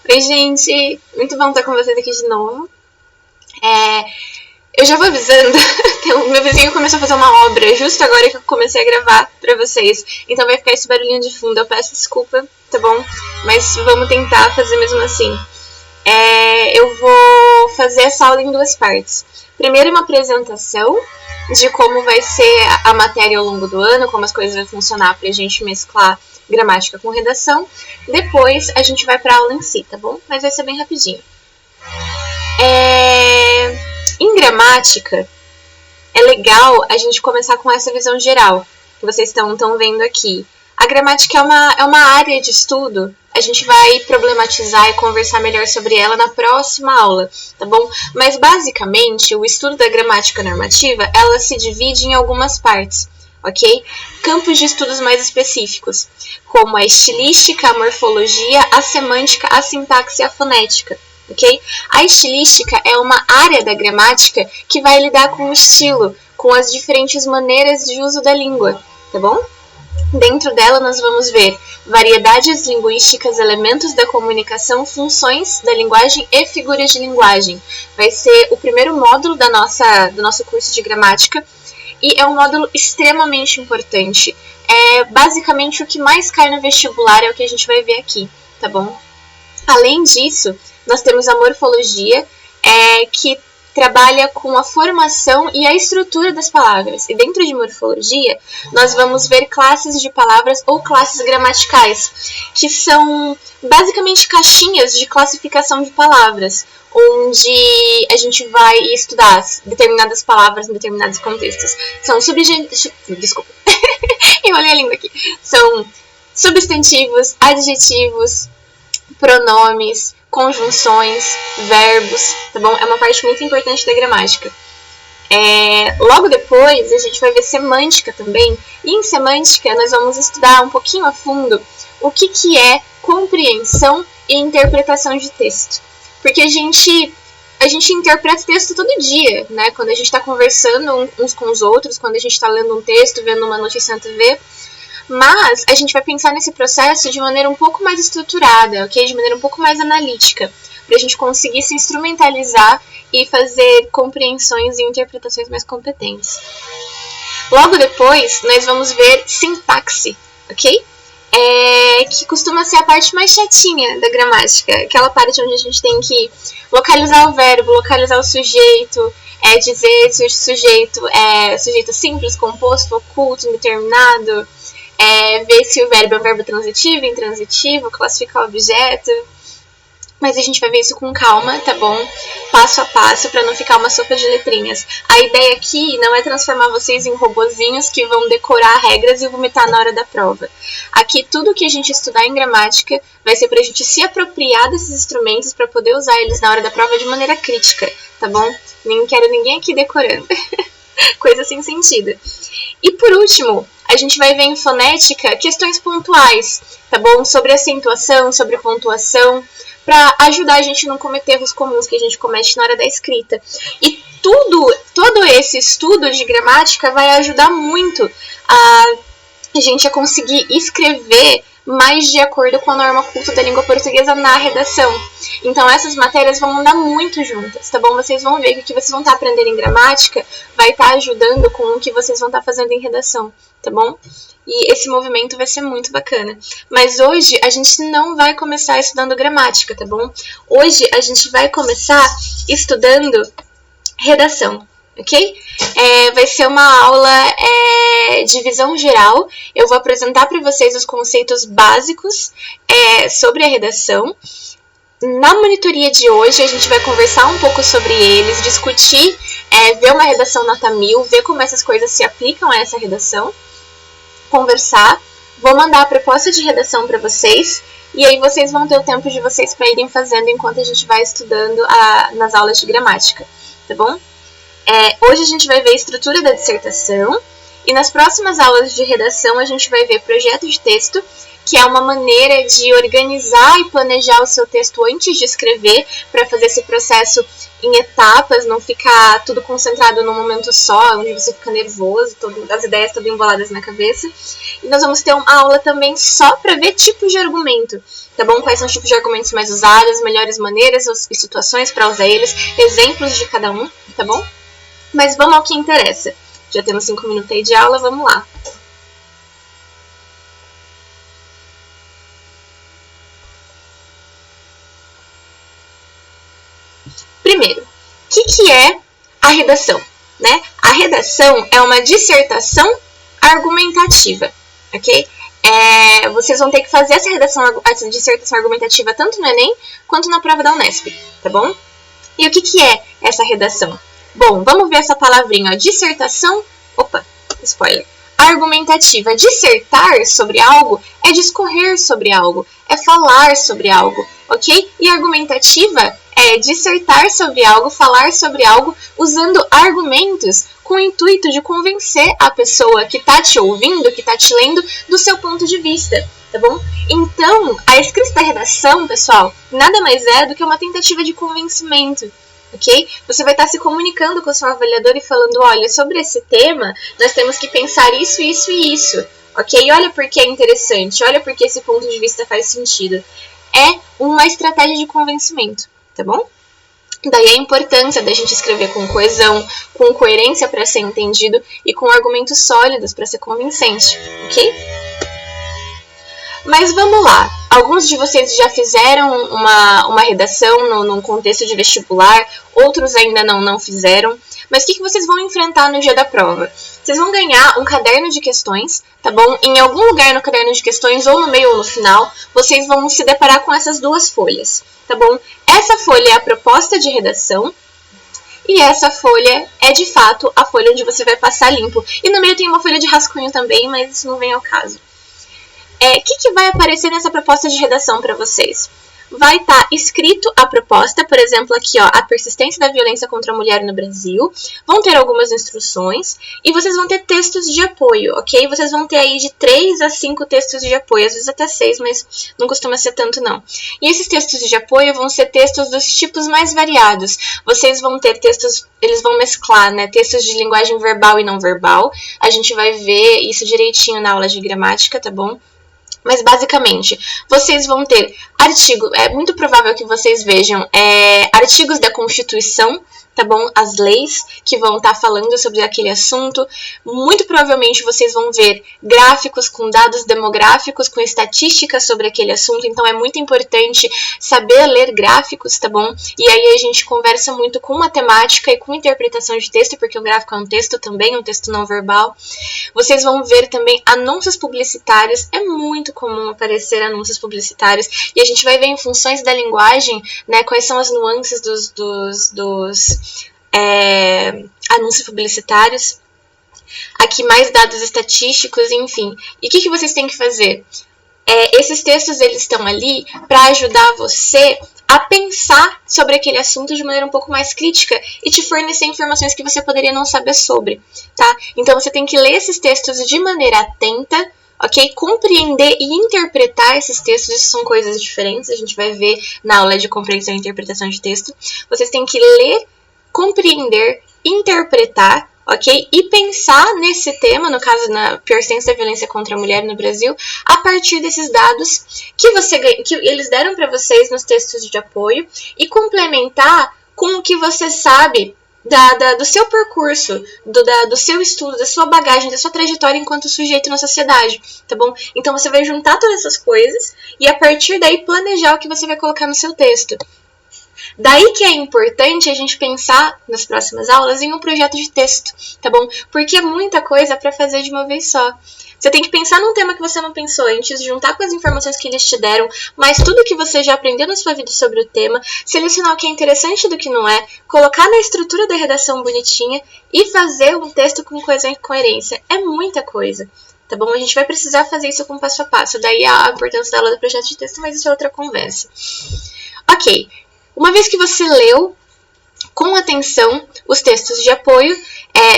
Oi, gente! Muito bom estar com vocês aqui de novo. Eu já vou avisando, meu vizinho começou a fazer uma obra justo agora que eu comecei a gravar pra vocês. Então vai ficar esse barulhinho de fundo, eu peço desculpa, tá bom? Mas vamos tentar fazer mesmo assim. Eu vou fazer essa aula em duas partes. Primeiro, uma apresentação de como vai ser a matéria ao longo do ano, como as coisas vão funcionar pra gente mesclar gramática com redação. Depois a gente vai pra aula em si, tá bom? Mas vai ser bem rapidinho. Em gramática, é legal a gente começar com essa visão geral que vocês estão vendo aqui. A gramática é uma área de estudo. A gente vai problematizar e conversar melhor sobre ela na próxima aula, tá bom? Mas, basicamente, o estudo da gramática normativa, ela se divide em algumas partes, ok? Campos de estudos mais específicos, como a estilística, a morfologia, a semântica, a sintaxe e a fonética, ok? A estilística é uma área da gramática que vai lidar com o estilo, com as diferentes maneiras de uso da língua, tá bom? Dentro dela nós vamos ver variedades linguísticas, elementos da comunicação, funções da linguagem e figuras de linguagem. Vai ser o primeiro módulo do nosso curso de gramática e é um módulo extremamente importante. Basicamente o que mais cai no vestibular é o que a gente vai ver aqui, tá bom? Além disso, nós temos a morfologia, que trabalha com a formação e a estrutura das palavras. E dentro de morfologia, nós vamos ver classes de palavras ou classes gramaticais, que são basicamente caixinhas de classificação de palavras, onde a gente vai estudar determinadas palavras em determinados contextos. São Desculpa, eu olhei a língua aqui. São substantivos, adjetivos, pronomes, conjunções, verbos, tá bom? É uma parte muito importante da gramática. Logo depois, a gente vai ver semântica também. E em semântica, nós vamos estudar um pouquinho a fundo o que é compreensão e interpretação de texto. Porque a gente interpreta texto todo dia, né? Quando a gente está conversando uns com os outros, quando a gente está lendo um texto, vendo uma notícia na TV. Mas a gente vai pensar nesse processo de maneira um pouco mais estruturada, ok? De maneira um pouco mais analítica, para a gente conseguir se instrumentalizar e fazer compreensões e interpretações mais competentes. Logo depois, nós vamos ver sintaxe, ok? Que costuma ser a parte mais chatinha da gramática, aquela parte onde a gente tem que localizar o verbo, localizar o sujeito, dizer se o sujeito é sujeito simples, composto, oculto, indeterminado, ver se o verbo é um verbo transitivo, intransitivo, classificar o objeto. Mas a gente vai ver isso com calma, tá bom? Passo a passo, para não ficar uma sopa de letrinhas. A ideia aqui não é transformar vocês em robozinhos que vão decorar regras e vomitar na hora da prova. Aqui, tudo que a gente estudar em gramática vai ser pra gente se apropriar desses instrumentos para poder usar eles na hora da prova de maneira crítica, tá bom? Nem quero ninguém aqui decorando. Coisa sem sentido. E por último, a gente vai ver em fonética questões pontuais, tá bom? Sobre acentuação, sobre pontuação, para ajudar a gente a não cometer erros comuns que a gente comete na hora da escrita. E todo esse estudo de gramática vai ajudar muito a gente a conseguir escrever mais de acordo com a norma culta da língua portuguesa na redação. Então essas matérias vão andar muito juntas, tá bom? Vocês vão ver que o que vocês vão estar aprendendo em gramática vai estar ajudando com o que vocês vão estar fazendo em redação, tá bom? E esse movimento vai ser muito bacana. Mas hoje a gente não vai começar estudando gramática, tá bom? Hoje a gente vai começar estudando redação, ok? Vai ser uma aula de visão geral. Eu vou apresentar para vocês os conceitos básicos sobre a redação. Na monitoria de hoje, a gente vai conversar um pouco sobre eles, discutir, ver uma redação nota 1000, ver como essas coisas se aplicam a essa redação, conversar. Vou mandar a proposta de redação para vocês e aí vocês vão ter o tempo de vocês para irem fazendo enquanto a gente vai estudando nas aulas de gramática, tá bom? Hoje a gente vai ver a estrutura da dissertação e nas próximas aulas de redação a gente vai ver projeto de texto que é uma maneira de organizar e planejar o seu texto antes de escrever, para fazer esse processo em etapas, não ficar tudo concentrado num momento só, onde você fica nervoso, as ideias todas emboladas na cabeça. E nós vamos ter uma aula também só para ver tipos de argumento, tá bom? Quais são os tipos de argumentos mais usados, melhores maneiras e situações para usar eles, exemplos de cada um, tá bom? Mas vamos ao que interessa. Já temos 5 minutos aí de aula, vamos lá. Primeiro, o que é a redação? Né? A redação é uma dissertação argumentativa, ok? Vocês vão ter que fazer essa dissertação argumentativa tanto no Enem quanto na prova da Unesp, tá bom? E o que é essa redação? Bom, vamos ver essa palavrinha, ó, dissertação, spoiler, argumentativa. Dissertar sobre algo é discorrer sobre algo, é falar sobre algo, ok? E argumentativa é dissertar sobre algo, falar sobre algo, usando argumentos com o intuito de convencer a pessoa que está te ouvindo, que está te lendo, do seu ponto de vista, tá bom? Então, a escrita da redação, pessoal, nada mais é do que uma tentativa de convencimento, ok? Você vai estar se comunicando com o seu avaliador e falando, olha, sobre esse tema, nós temos que pensar isso, isso e isso, ok? Olha porque é interessante, olha porque esse ponto de vista faz sentido. É uma estratégia de convencimento, tá bom? Daí a importância da gente escrever com coesão, com coerência para ser entendido e com argumentos sólidos para ser convincente, ok? Mas vamos lá, alguns de vocês já fizeram uma redação num contexto de vestibular, outros ainda não fizeram, mas o que vocês vão enfrentar no dia da prova? Vocês vão ganhar um caderno de questões, tá bom? Em algum lugar no caderno de questões, ou no meio ou no final, vocês vão se deparar com essas duas folhas, tá bom? Essa folha é a proposta de redação, e essa folha é, de fato, a folha onde você vai passar limpo. E no meio tem uma folha de rascunho também, mas isso não vem ao caso. O que vai aparecer nessa proposta de redação para vocês? Vai estar escrito a proposta, por exemplo, aqui, ó, a persistência da violência contra a mulher no Brasil. Vão ter algumas instruções e vocês vão ter textos de apoio, ok? Vocês vão ter aí de 3 a 5 textos de apoio, às vezes até 6, mas não costuma ser tanto, não. E esses textos de apoio vão ser textos dos tipos mais variados. Vocês vão ter textos, eles vão mesclar, né? Textos de linguagem verbal e não verbal. A gente vai ver isso direitinho na aula de gramática, tá bom? Mas, basicamente, vocês vão ter artigo, é muito provável que vocês vejam artigos da Constituição, tá bom? As leis que vão estar falando sobre aquele assunto. Muito provavelmente vocês vão ver gráficos com dados demográficos, com estatísticas sobre aquele assunto. Então, é muito importante saber ler gráficos, tá bom? E aí a gente conversa muito com matemática e com interpretação de texto, porque o gráfico é um texto também, um texto não verbal. Vocês vão ver também anúncios publicitários. É muito comum aparecer anúncios publicitários. E a gente vai ver em funções da linguagem, né, quais são as nuances dos anúncios publicitários. Aqui mais dados estatísticos, enfim. E o que vocês têm que fazer? Esses textos, eles estão ali para ajudar você a pensar sobre aquele assunto de maneira um pouco mais crítica e te fornecer informações que você poderia não saber sobre, tá? Então, você tem que ler esses textos de maneira atenta, ok? Compreender e interpretar esses textos, isso são coisas diferentes, a gente vai ver na aula de compreensão e interpretação de texto. Vocês têm que ler, compreender, interpretar, ok? E pensar nesse tema, no caso, na persistência da violência contra a mulher no Brasil, a partir desses dados que eles deram para vocês nos textos de apoio e complementar com o que você sabe do seu percurso, do seu estudo, da sua bagagem, da sua trajetória enquanto sujeito na sociedade, tá bom? Então você vai juntar todas essas coisas e a partir daí planejar o que você vai colocar no seu texto. Daí que é importante a gente pensar nas próximas aulas em um projeto de texto, tá bom? Porque é muita coisa para fazer de uma vez só. Você tem que pensar num tema que você não pensou antes, juntar com as informações que eles te deram, mas tudo que você já aprendeu na sua vida sobre o tema, selecionar o que é interessante do que não é, colocar na estrutura da redação bonitinha e fazer um texto com coesão e coerência. É muita coisa, tá bom? A gente vai precisar fazer isso com passo a passo. Daí a importância da aula do projeto de texto, mas isso é outra conversa. Ok. Uma vez que você leu com atenção os textos de apoio,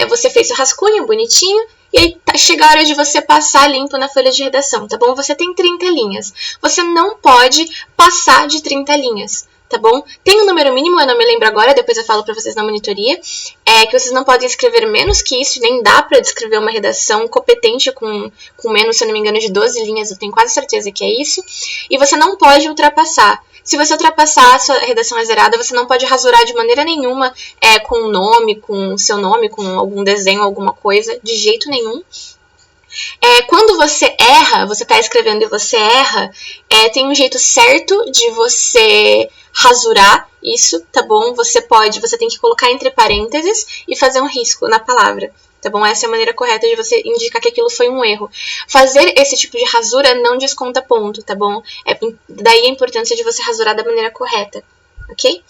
você fez o rascunho bonitinho e aí chega a hora de você passar limpo na folha de redação, tá bom? Você tem 30 linhas. Você não pode passar de 30 linhas, tá bom? Tem um número mínimo, eu não me lembro agora, depois eu falo pra vocês na monitoria, que vocês não podem escrever menos que isso, nem dá pra descrever uma redação competente com menos, se eu não me engano, de 12 linhas, eu tenho quase certeza que é isso. E você não pode ultrapassar. Se você ultrapassar, a sua redação é zerada, você não pode rasurar de maneira nenhuma com o nome, com o seu nome, com algum desenho, alguma coisa, de jeito nenhum. Quando você erra, você está escrevendo e você erra, tem um jeito certo de você rasurar isso, tá bom? Você tem que colocar entre parênteses e fazer um risco na palavra. Tá bom? Essa é a maneira correta de você indicar que aquilo foi um erro. Fazer esse tipo de rasura não desconta ponto, tá bom? Daí a importância de você rasurar da maneira correta, ok?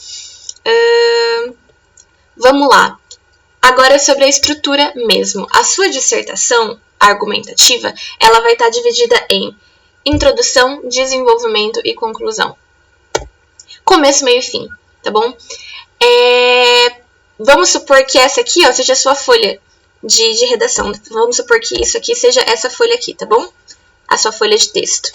Vamos lá. Agora sobre a estrutura mesmo. A sua dissertação argumentativa, ela vai estar dividida em introdução, desenvolvimento e conclusão. Começo, meio e fim, tá bom? Vamos supor que essa aqui, ó, seja a sua folha de redação. Vamos supor que isso aqui seja essa folha aqui, tá bom? A sua folha de texto.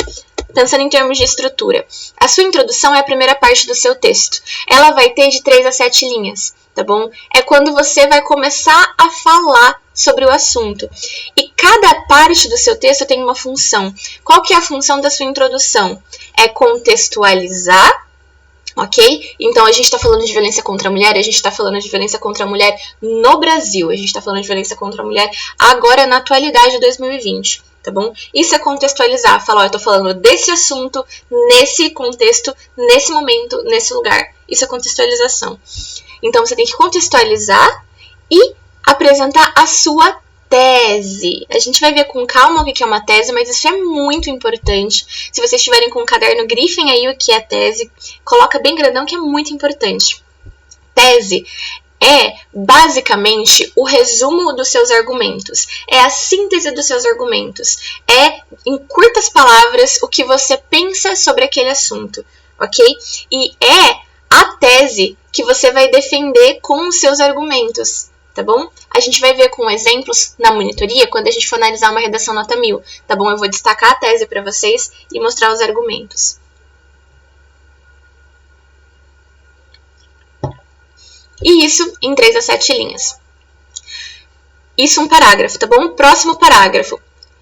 Pensando em termos de estrutura. A sua introdução é a primeira parte do seu texto. Ela vai ter de 3 a 7 linhas, tá bom? É quando você vai começar a falar sobre o assunto. E cada parte do seu texto tem uma função. Qual que é a função da sua introdução? É contextualizar, ok? Então, a gente está falando de violência contra a mulher, a gente está falando de violência contra a mulher no Brasil, a gente está falando de violência contra a mulher agora na atualidade de 2020, tá bom? Isso é contextualizar, falar, ó, eu tô falando desse assunto, nesse contexto, nesse momento, nesse lugar. Isso é contextualização. Então, você tem que contextualizar e apresentar a sua tese. A gente vai ver com calma o que é uma tese, mas isso é muito importante. Se vocês estiverem com um caderno, grifem aí o que é tese. Coloca bem grandão, que é muito importante. Tese é basicamente o resumo dos seus argumentos. É a síntese dos seus argumentos. É, em curtas palavras, o que você pensa sobre aquele assunto, ok? E é a tese que você vai defender com os seus argumentos, tá bom? A gente vai ver com exemplos na monitoria quando a gente for analisar uma redação nota 1000, tá bom? Eu vou destacar a tese para vocês e mostrar os argumentos. E isso em 3 a 7 linhas. Isso um parágrafo, tá bom? Próximo parágrafo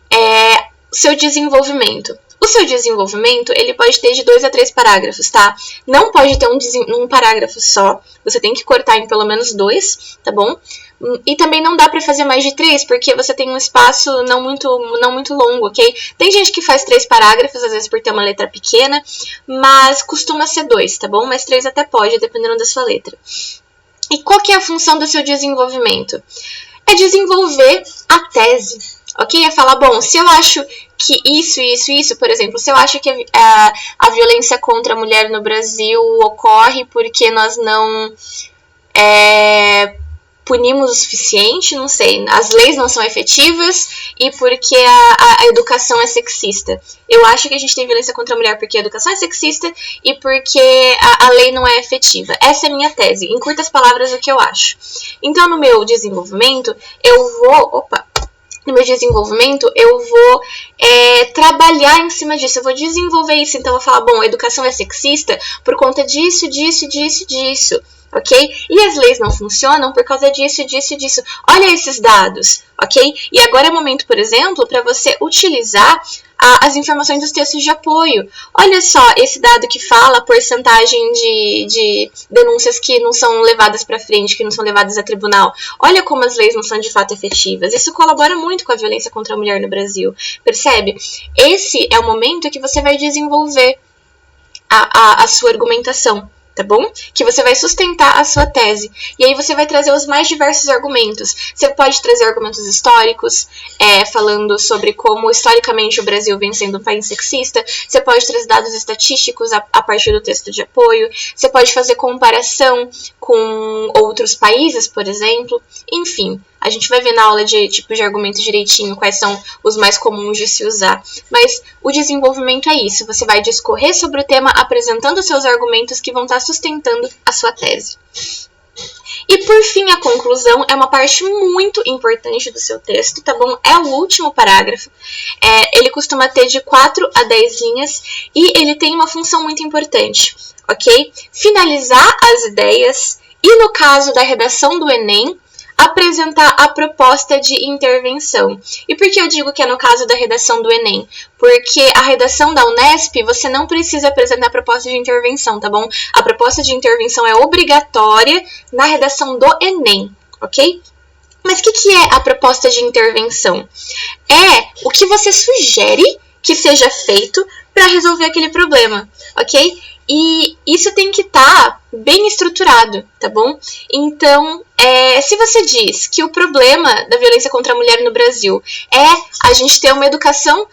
é seu desenvolvimento. O seu desenvolvimento, ele pode ter de 2 a 3 parágrafos, tá? Não pode ter um parágrafo só. Você tem que cortar em pelo menos 2, tá bom? E também não dá pra fazer mais de 3, porque você tem um espaço não muito longo, ok? Tem gente que faz 3 parágrafos, às vezes por ter uma letra pequena, mas costuma ser 2, tá bom? Mas 3 até pode, dependendo da sua letra. E qual que é a função do seu desenvolvimento? É desenvolver a tese, ok? É falar, bom, se eu acho que isso, por exemplo, se eu acho que a violência contra a mulher no Brasil ocorre porque nós não punimos o suficiente, não sei, as leis não são efetivas e porque a educação é sexista. Eu acho que a gente tem violência contra a mulher porque a educação é sexista e porque a lei não é efetiva. Essa é a minha tese, em curtas palavras, o que eu acho. Então, no meu desenvolvimento, eu vou trabalhar em cima disso, eu vou desenvolver isso. Então, eu vou falar, bom, a educação é sexista por conta disso, ok? E as leis não funcionam por causa disso. Olha esses dados, ok? E agora é o momento, por exemplo, para você utilizar as informações dos textos de apoio. Olha só esse dado que fala a porcentagem de denúncias que não são levadas para frente, que não são levadas a tribunal. Olha como as leis não são de fato efetivas. Isso colabora muito com a violência contra a mulher no Brasil. Percebe? Esse é o momento que você vai desenvolver a sua argumentação, tá bom? Que você vai sustentar a sua tese. E aí você vai trazer os mais diversos argumentos. Você pode trazer argumentos históricos, falando sobre como historicamente o Brasil vem sendo um país sexista. Você pode trazer dados estatísticos a partir do texto de apoio. Você pode fazer comparação com outros países, por exemplo. Enfim, a gente vai ver na aula de tipo de argumento direitinho quais são os mais comuns de se usar. Mas o desenvolvimento é isso. Você vai discorrer sobre o tema apresentando seus argumentos que vão estar sustentando a sua tese. E por fim, a conclusão é uma parte muito importante do seu texto, tá bom? É o último parágrafo. Ele costuma ter de 4 a 10 linhas e ele tem uma função muito importante, ok? Finalizar as ideias e, no caso da redação do Enem, apresentar a proposta de intervenção. E por que eu digo que é no caso da redação do Enem? Porque a redação da Unesp, você não precisa apresentar a proposta de intervenção, tá bom? A proposta de intervenção é obrigatória na redação do Enem, ok? Mas o que é a proposta de intervenção? É o que você sugere que seja feito para resolver aquele problema, ok? E isso tem que estar bem estruturado, tá bom? Então, se você diz que o problema da violência contra a mulher no Brasil é a gente ter uma educação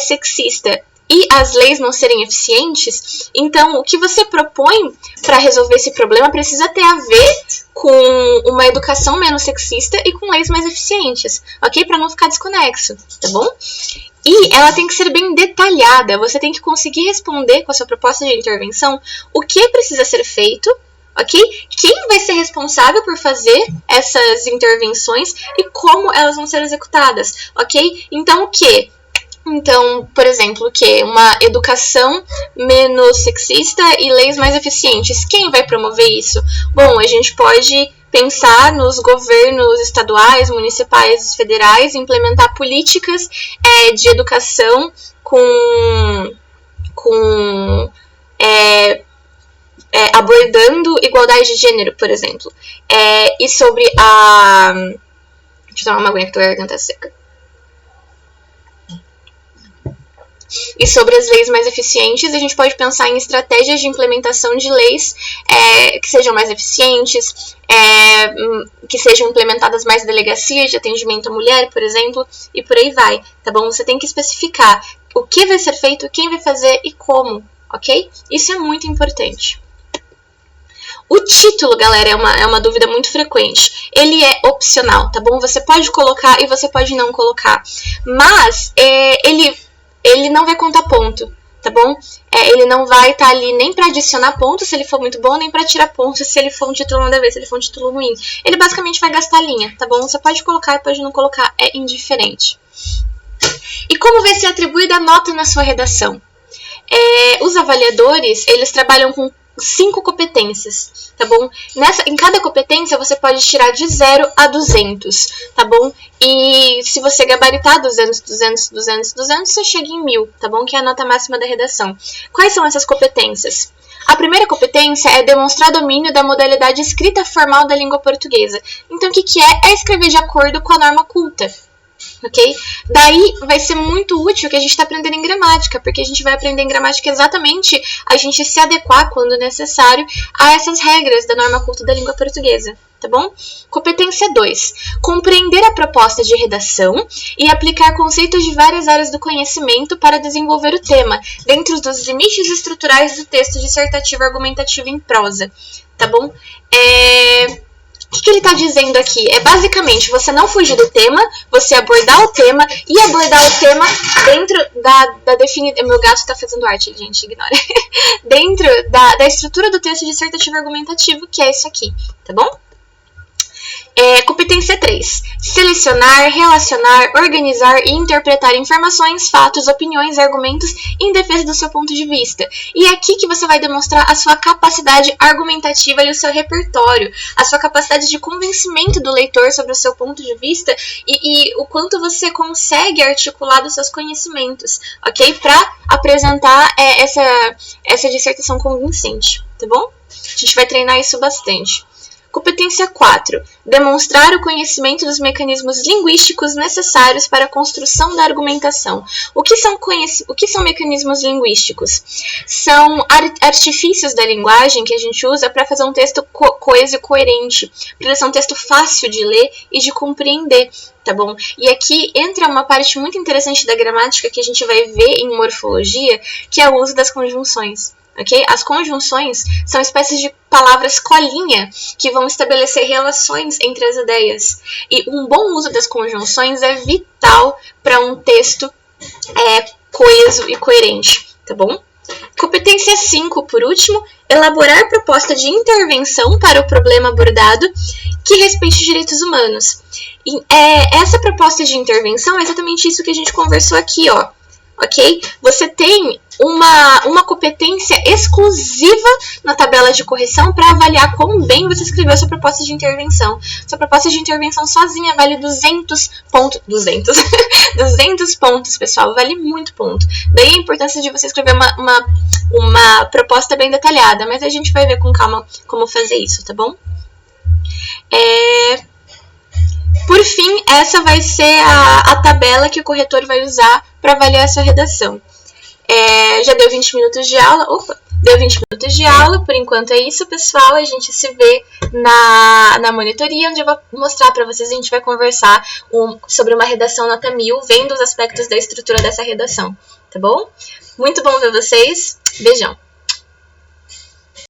sexista e as leis não serem eficientes, então o que você propõe para resolver esse problema precisa ter a ver com uma educação menos sexista e com leis mais eficientes, ok? Para não ficar desconexo, tá bom? E ela tem que ser bem detalhada, você tem que conseguir responder com a sua proposta de intervenção o que precisa ser feito, ok? Quem vai ser responsável por fazer essas intervenções e como elas vão ser executadas, ok? Então, o quê? Então, por exemplo, o quê? Uma educação menos sexista e leis mais eficientes. Quem vai promover isso? Bom, a gente pode pensar nos governos estaduais, municipais, federais, implementar políticas de educação abordando igualdade de gênero, por exemplo. E sobre a... Deixa eu tomar uma aguinha que a garganta seca. E sobre as leis mais eficientes, a gente pode pensar em estratégias de implementação de leis que sejam mais eficientes, que sejam implementadas mais delegacias de atendimento à mulher, por exemplo, e por aí vai, tá bom? Você tem que especificar o que vai ser feito, quem vai fazer e como, ok? Isso é muito importante. O título, galera, é uma dúvida muito frequente. Ele é opcional, tá bom? Você pode colocar e você pode não colocar. Mas ele não vai contar ponto, tá bom? Ele não vai estar ali nem para adicionar ponto se ele for muito bom, nem para tirar ponto se ele for um título nada a ver, se ele for um título ruim. Ele basicamente vai gastar linha, tá bom? Você pode colocar e pode não colocar, é indiferente. E como vai ser atribuída a nota na sua redação? Os avaliadores, eles trabalham com 5 competências, tá bom? Em cada competência você pode tirar de 0 a 200, tá bom? E se você gabaritar 200, 200, 200, 200, você chega em 1000, tá bom? Que é a nota máxima da redação. Quais são essas competências? A primeira competência é demonstrar domínio da modalidade escrita formal da língua portuguesa. Então, o que é? É escrever de acordo com a norma culta. Ok? Daí vai ser muito útil que a gente está aprendendo em gramática, porque a gente vai aprender em gramática exatamente a gente se adequar, quando necessário, a essas regras da norma culta da língua portuguesa, tá bom? Competência 2. Compreender a proposta de redação e aplicar conceitos de várias áreas do conhecimento para desenvolver o tema, dentro dos limites estruturais do texto dissertativo argumentativo em prosa, tá bom? O que ele está dizendo aqui? Basicamente você não fugir do tema, você abordar o tema e abordar o tema dentro da definição. Meu gato está fazendo arte, gente, ignora. Dentro da estrutura do texto dissertativo argumentativo, que é isso aqui, tá bom? Competência 3. Selecionar, relacionar, organizar e interpretar informações, fatos, opiniões e argumentos em defesa do seu ponto de vista. E é aqui que você vai demonstrar a sua capacidade argumentativa e o seu repertório, a sua capacidade de convencimento do leitor sobre o seu ponto de vista e o quanto você consegue articular dos seus conhecimentos, ok? Para apresentar essa dissertação convincente, tá bom? A gente vai treinar isso bastante. Competência 4. Demonstrar o conhecimento dos mecanismos linguísticos necessários para a construção da argumentação. O que são mecanismos linguísticos? São artifícios da linguagem que a gente usa para fazer um texto coeso e coerente, para ele ser um texto fácil de ler e de compreender, tá bom? E aqui entra uma parte muito interessante da gramática que a gente vai ver em morfologia, que é o uso das conjunções. Okay? As conjunções são espécies de palavras colinha que vão estabelecer relações entre as ideias. E um bom uso das conjunções é vital para um texto coeso e coerente, tá bom? Competência 5, por último, elaborar proposta de intervenção para o problema abordado que respeite os direitos humanos. E, essa proposta de intervenção é exatamente isso que a gente conversou aqui, ó. Ok? Você tem uma competência exclusiva na tabela de correção para avaliar quão bem você escreveu sua proposta de intervenção. Sua proposta de intervenção sozinha vale 200 pontos. 200 pontos, pessoal. Vale muito ponto. Daí a importância de você escrever uma proposta bem detalhada. Mas a gente vai ver com calma como fazer isso, tá bom? Por fim, essa vai ser a tabela que o corretor vai usar para avaliar a sua redação. Já deu 20 minutos de aula. Opa! Deu 20 minutos de aula. Por enquanto é isso, pessoal. A gente se vê na monitoria, onde eu vou mostrar para vocês. A gente vai conversar sobre uma redação nota 1000, vendo os aspectos da estrutura dessa redação. Tá bom? Muito bom ver vocês. Beijão!